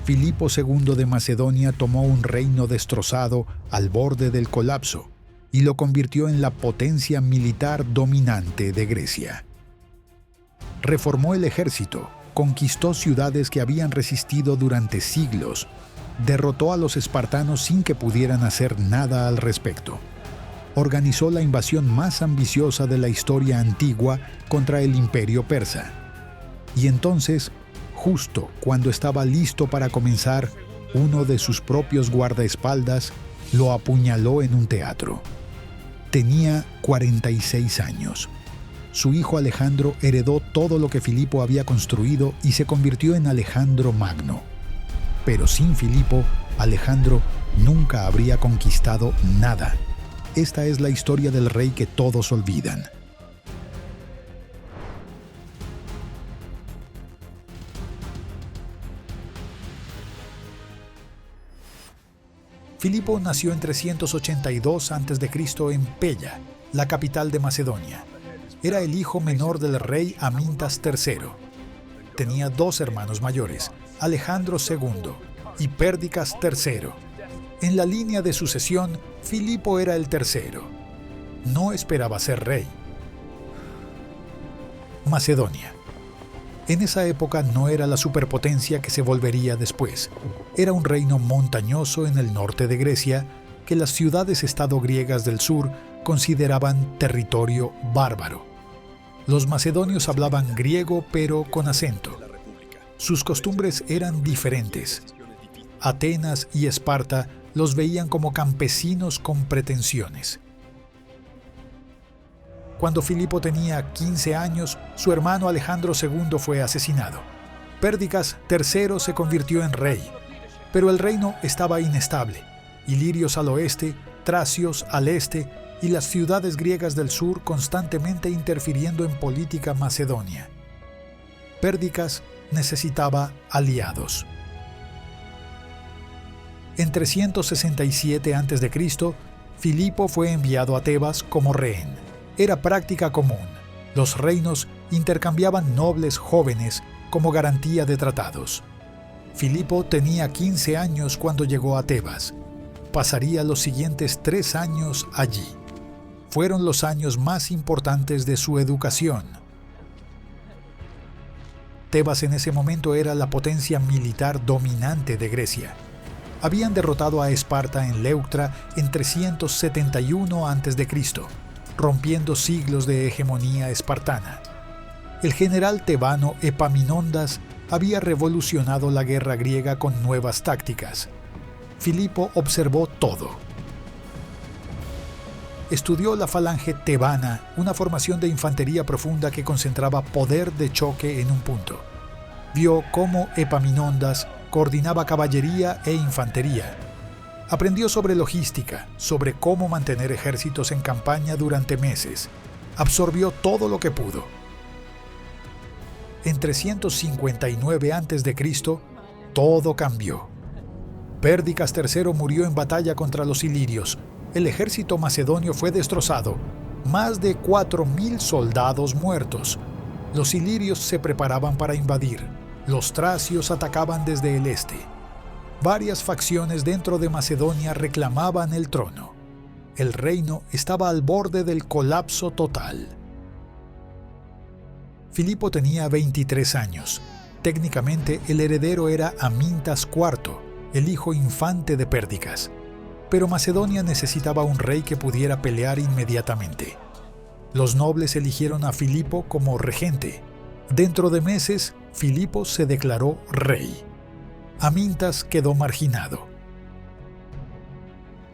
Filipo II de Macedonia tomó un reino destrozado al borde del colapso y lo convirtió en la potencia militar dominante de Grecia. Reformó el ejército, conquistó ciudades que habían resistido durante siglos, derrotó a los espartanos sin que pudieran hacer nada al respecto. Organizó la invasión más ambiciosa de la historia antigua contra el imperio persa. Y entonces, justo cuando estaba listo para comenzar, uno de sus propios guardaespaldas lo apuñaló en un teatro. Tenía 46 años. Su hijo Alejandro heredó todo lo que Filipo había construido y se convirtió en Alejandro Magno. Pero sin Filipo, Alejandro nunca habría conquistado nada. Esta es la historia del rey que todos olvidan. Filipo nació en 382 a.C. en Pella, la capital de Macedonia. Era el hijo menor del rey Amintas III. Tenía dos hermanos mayores, Alejandro II y Pérdicas III. En la línea de sucesión, Filipo era el tercero. No esperaba ser rey. Macedonia. En esa época no era la superpotencia que se volvería después. Era un reino montañoso en el norte de Grecia que las ciudades-estado griegas del sur consideraban territorio bárbaro. Los macedonios hablaban griego pero con acento. Sus costumbres eran diferentes. Atenas y Esparta los veían como campesinos con pretensiones. Cuando Filipo tenía 15 años, su hermano Alejandro II fue asesinado. Pérdicas III se convirtió en rey, pero el reino estaba inestable. Ilirios al oeste, tracios al este y las ciudades griegas del sur constantemente interfiriendo en política macedonia. Pérdicas necesitaba aliados. En 367 a.C., Filipo fue enviado a Tebas como rehén. Era práctica común. Los reinos intercambiaban nobles jóvenes como garantía de tratados. Filipo tenía 15 años cuando llegó a Tebas. Pasaría los siguientes 3 años allí. Fueron los años más importantes de su educación. Tebas en ese momento era la potencia militar dominante de Grecia. Habían derrotado a Esparta en Leuctra en 371 a.C., rompiendo siglos de hegemonía espartana. El general tebano Epaminondas había revolucionado la guerra griega con nuevas tácticas. Filipo observó todo. Estudió la falange tebana, una formación de infantería profunda que concentraba poder de choque en un punto. Vio cómo Epaminondas coordinaba caballería e infantería. Aprendió sobre logística, sobre cómo mantener ejércitos en campaña durante meses. Absorbió todo lo que pudo. En 359 a.C., todo cambió. Pérdicas III murió en batalla contra los ilirios. El ejército macedonio fue destrozado. Más de 4.000 soldados muertos. Los ilirios se preparaban para invadir. Los tracios atacaban desde el este. Varias facciones dentro de Macedonia reclamaban el trono. El reino estaba al borde del colapso total. Filipo tenía 23 años. Técnicamente, el heredero era Amintas IV, el hijo infante de Pérdicas. Pero Macedonia necesitaba un rey que pudiera pelear inmediatamente. Los nobles eligieron a Filipo como regente. Dentro de meses, Filipo se declaró rey. Amintas quedó marginado.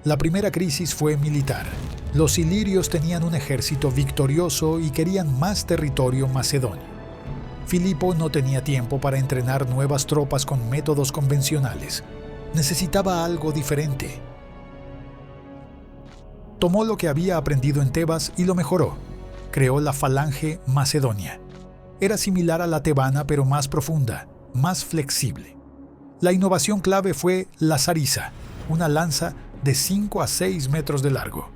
La primera crisis fue militar. Los ilirios tenían un ejército victorioso y querían más territorio macedonio. Filipo no tenía tiempo para entrenar nuevas tropas con métodos convencionales. Necesitaba algo diferente. Tomó lo que había aprendido en Tebas y lo mejoró. Creó la falange macedonia. Era similar a la tebana pero más profunda, más flexible. La innovación clave fue la zariza, una lanza de 5 a 6 metros de largo.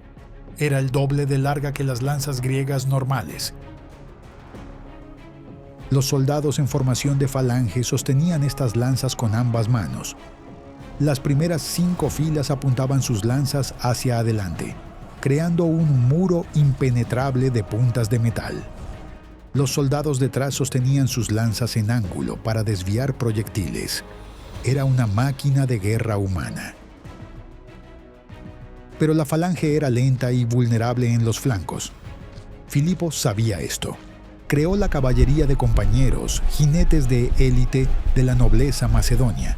Era el doble de larga que las lanzas griegas normales. Los soldados en formación de falange sostenían estas lanzas con ambas manos. Las primeras 5 filas apuntaban sus lanzas hacia adelante, creando un muro impenetrable de puntas de metal. Los soldados detrás sostenían sus lanzas en ángulo para desviar proyectiles. Era una máquina de guerra humana. Pero la falange era lenta y vulnerable en los flancos. Filipo sabía esto. Creó la caballería de compañeros, jinetes de élite de la nobleza macedonia.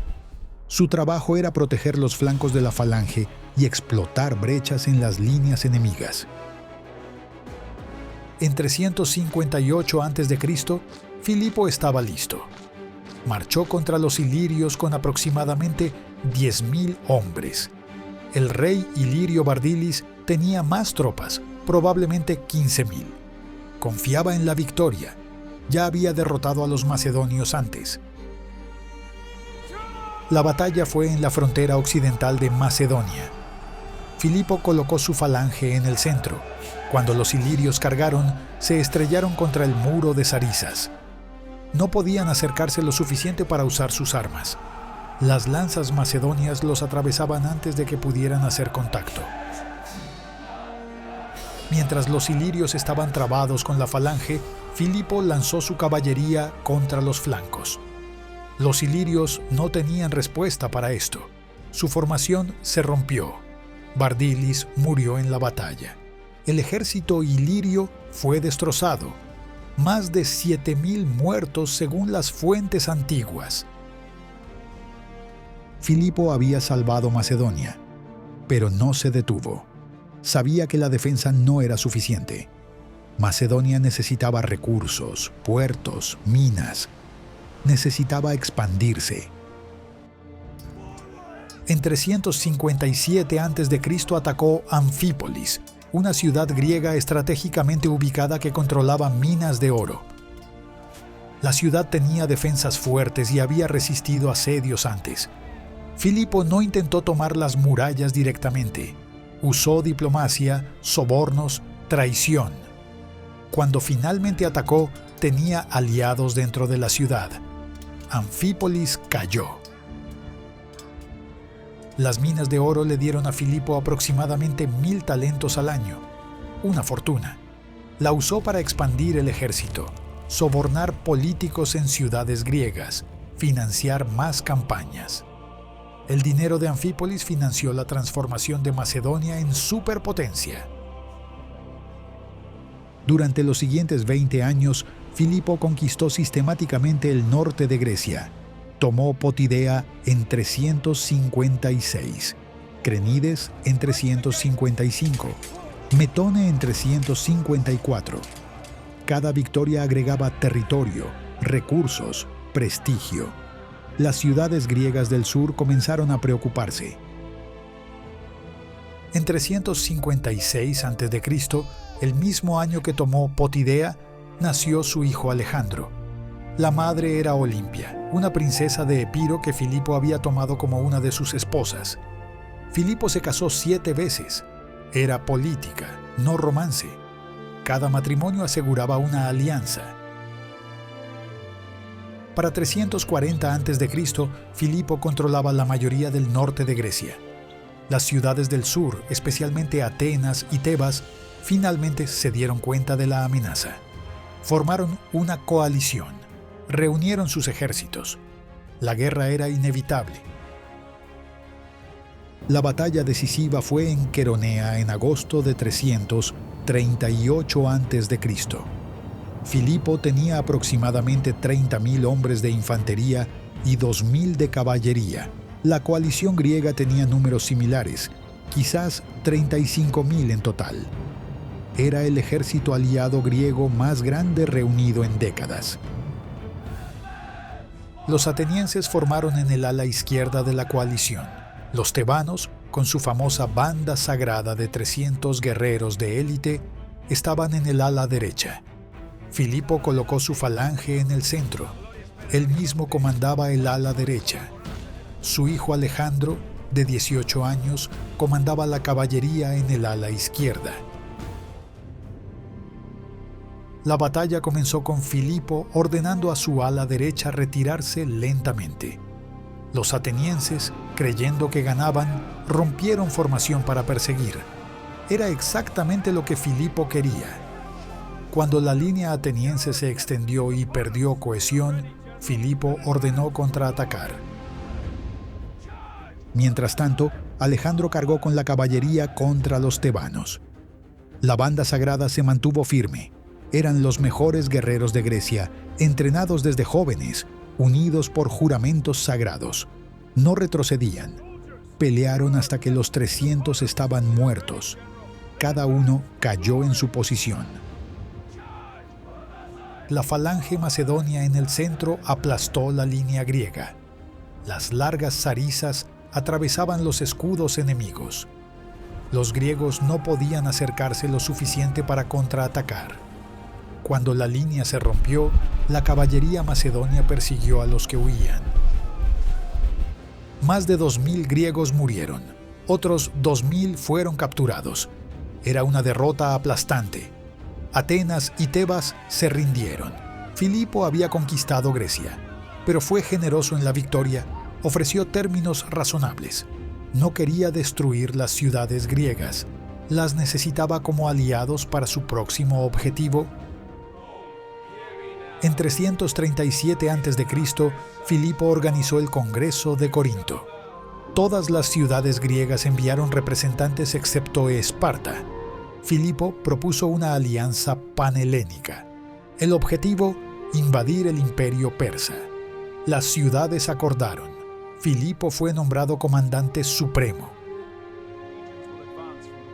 Su trabajo era proteger los flancos de la falange y explotar brechas en las líneas enemigas. En 358 a.C., Filipo estaba listo. Marchó contra los ilirios con aproximadamente 10.000 hombres. El rey ilirio Bardilis tenía más tropas, probablemente 15.000. Confiaba en la victoria. Ya había derrotado a los macedonios antes. La batalla fue en la frontera occidental de Macedonia. Filipo colocó su falange en el centro. Cuando los ilirios cargaron, se estrellaron contra el muro de Sarisas. No podían acercarse lo suficiente para usar sus armas. Las lanzas macedonias los atravesaban antes de que pudieran hacer contacto. Mientras los ilirios estaban trabados con la falange, Filipo lanzó su caballería contra los flancos. Los ilirios no tenían respuesta para esto. Su formación se rompió. Bardilis murió en la batalla. El ejército ilirio fue destrozado. Más de 7.000 muertos según las fuentes antiguas. Filipo había salvado Macedonia, pero no se detuvo. Sabía que la defensa no era suficiente. Macedonia necesitaba recursos, puertos, minas. Necesitaba expandirse. En 357 a.C. atacó Anfípolis, una ciudad griega estratégicamente ubicada que controlaba minas de oro. La ciudad tenía defensas fuertes y había resistido asedios antes. Filipo no intentó tomar las murallas directamente. Usó diplomacia, sobornos, traición. Cuando finalmente atacó, tenía aliados dentro de la ciudad. Anfípolis cayó. Las minas de oro le dieron a Filipo aproximadamente 1.000 talentos al año, una fortuna. La usó para expandir el ejército, sobornar políticos en ciudades griegas, financiar más campañas. El dinero de Anfípolis financió la transformación de Macedonia en superpotencia. Durante los siguientes 20 años, Filipo conquistó sistemáticamente el norte de Grecia. Tomó Potidea en 356, Crenides en 355, Metone en 354. Cada victoria agregaba territorio, recursos, prestigio. Las ciudades griegas del sur comenzaron a preocuparse. En 356 a.C., el mismo año que tomó Potidea, nació su hijo Alejandro. La madre era Olimpia, una princesa de Epiro que Filipo había tomado como una de sus esposas. Filipo se casó 7 veces. Era política, no romance. Cada matrimonio aseguraba una alianza. Para 340 a.C., Filipo controlaba la mayoría del norte de Grecia. Las ciudades del sur, especialmente Atenas y Tebas, finalmente se dieron cuenta de la amenaza. Formaron una coalición. Reunieron sus ejércitos. La guerra era inevitable. La batalla decisiva fue en Queronea en agosto de 338 a.C. Filipo tenía aproximadamente 30.000 hombres de infantería y 2.000 de caballería. La coalición griega tenía números similares, quizás 35.000 en total. Era el ejército aliado griego más grande reunido en décadas. Los atenienses formaron en el ala izquierda de la coalición. Los tebanos, con su famosa banda sagrada de 300 guerreros de élite, estaban en el ala derecha. Filipo colocó su falange en el centro. Él mismo comandaba el ala derecha. Su hijo Alejandro, de 18 años, comandaba la caballería en el ala izquierda. La batalla comenzó con Filipo ordenando a su ala derecha retirarse lentamente. Los atenienses, creyendo que ganaban, rompieron formación para perseguir. Era exactamente lo que Filipo quería. Cuando la línea ateniense se extendió y perdió cohesión, Filipo ordenó contraatacar. Mientras tanto, Alejandro cargó con la caballería contra los tebanos. La banda sagrada se mantuvo firme. Eran los mejores guerreros de Grecia, entrenados desde jóvenes, unidos por juramentos sagrados. No retrocedían. Pelearon hasta que los 300 estaban muertos. Cada uno cayó en su posición. La falange macedonia en el centro aplastó la línea griega. Las largas zarizas atravesaban los escudos enemigos. Los griegos no podían acercarse lo suficiente para contraatacar. Cuando la línea se rompió, la caballería macedonia persiguió a los que huían. Más de 2.000 griegos murieron. Otros 2.000 fueron capturados. Era una derrota aplastante. Atenas y Tebas se rindieron. Filipo había conquistado Grecia, pero fue generoso en la victoria. Ofreció términos razonables. No quería destruir las ciudades griegas. Las necesitaba como aliados para su próximo objetivo. En 337 a.C., Filipo organizó el Congreso de Corinto. Todas las ciudades griegas enviaron representantes excepto Esparta. Filipo propuso una alianza panhelénica. El objetivo, invadir el imperio persa. Las ciudades acordaron. Filipo fue nombrado comandante supremo.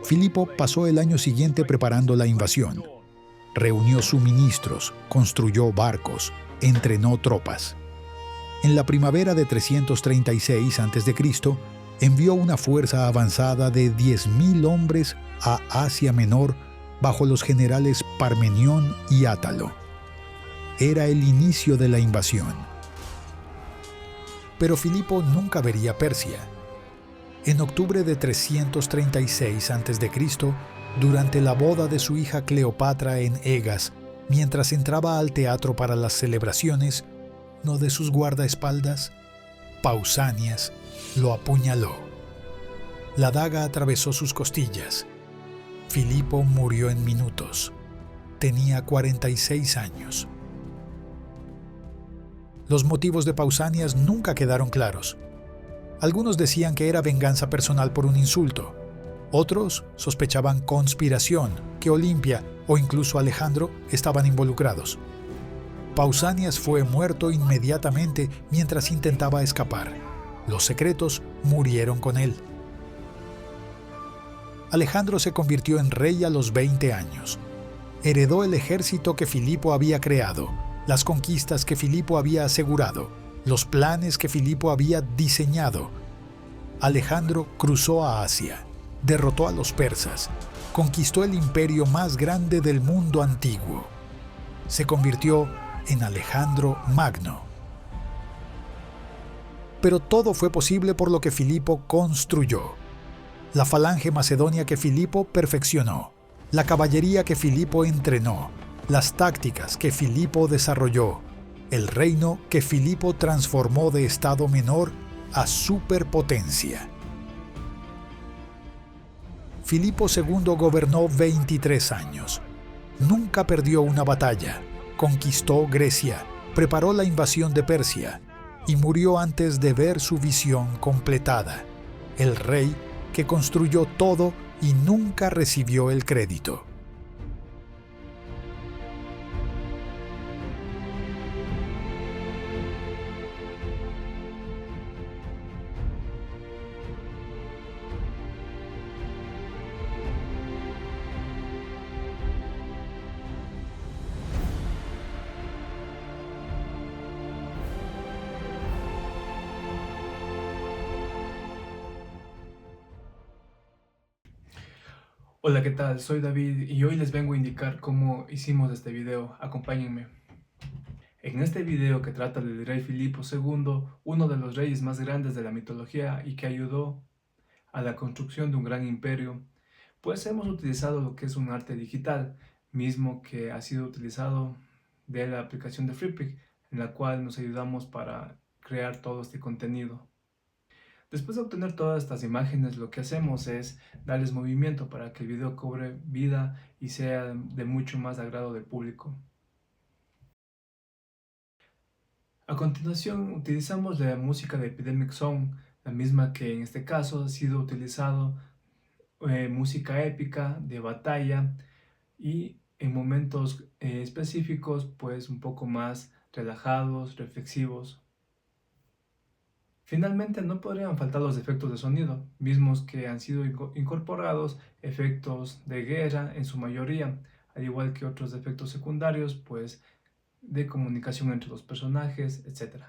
Filipo pasó el año siguiente preparando la invasión. Reunió suministros, construyó barcos, entrenó tropas. En la primavera de 336 a.C., envió una fuerza avanzada de 10.000 hombres a Asia Menor bajo los generales Parmenión y Átalo. Era el inicio de la invasión. Pero Filipo nunca vería Persia. En octubre de 336 a.C., durante la boda de su hija Cleopatra en Egas, mientras entraba al teatro para las celebraciones, uno de sus guardaespaldas, Pausanias, lo apuñaló. La daga atravesó sus costillas. Filipo murió en minutos. Tenía 46 años. Los motivos de Pausanias nunca quedaron claros. Algunos decían que era venganza personal por un insulto. Otros sospechaban conspiración, que Olimpia o incluso Alejandro estaban involucrados. Pausanias fue muerto inmediatamente mientras intentaba escapar. Los secretos murieron con él. Alejandro se convirtió en rey a los 20 años. Heredó el ejército que Filipo había creado, las conquistas que Filipo había asegurado, los planes que Filipo había diseñado. Alejandro cruzó a Asia. Derrotó a los persas, conquistó el imperio más grande del mundo antiguo. Se convirtió en Alejandro Magno. Pero todo fue posible por lo que Filipo construyó. La falange macedonia que Filipo perfeccionó, la caballería que Filipo entrenó, las tácticas que Filipo desarrolló, el reino que Filipo transformó de estado menor a superpotencia. Filipo II gobernó 23 años. Nunca perdió una batalla. Conquistó Grecia, preparó la invasión de Persia y murió antes de ver su visión completada. El rey que construyó todo y nunca recibió el crédito. Hola, ¿qué tal? Soy David y hoy les vengo a indicar cómo hicimos este video. Acompáñenme. En este video, que trata del rey Filipo II, uno de los reyes más grandes de la mitología y que ayudó a la construcción de un gran imperio, pues hemos utilizado lo que es un arte digital. mismo que ha sido utilizado de la aplicación de Freepik, en la cual nos ayudamos para crear todo este contenido. Después de obtener todas estas imágenes, lo que hacemos es darles movimiento para que el video cobre vida y sea de mucho más agrado del público. A continuación, utilizamos la música de Epidemic Sound, la misma que en este caso ha sido utilizado música épica de batalla y en momentos específicos, pues un poco más relajados, reflexivos. Finalmente, no podrían faltar los efectos de sonido, mismos que han sido incorporados, efectos de guerra en su mayoría, al igual que otros efectos secundarios, pues de comunicación entre los personajes, etc.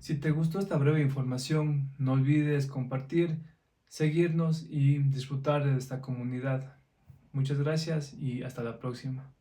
Si te gustó esta breve información, no olvides compartir, seguirnos y disfrutar de esta comunidad. Muchas gracias y hasta la próxima.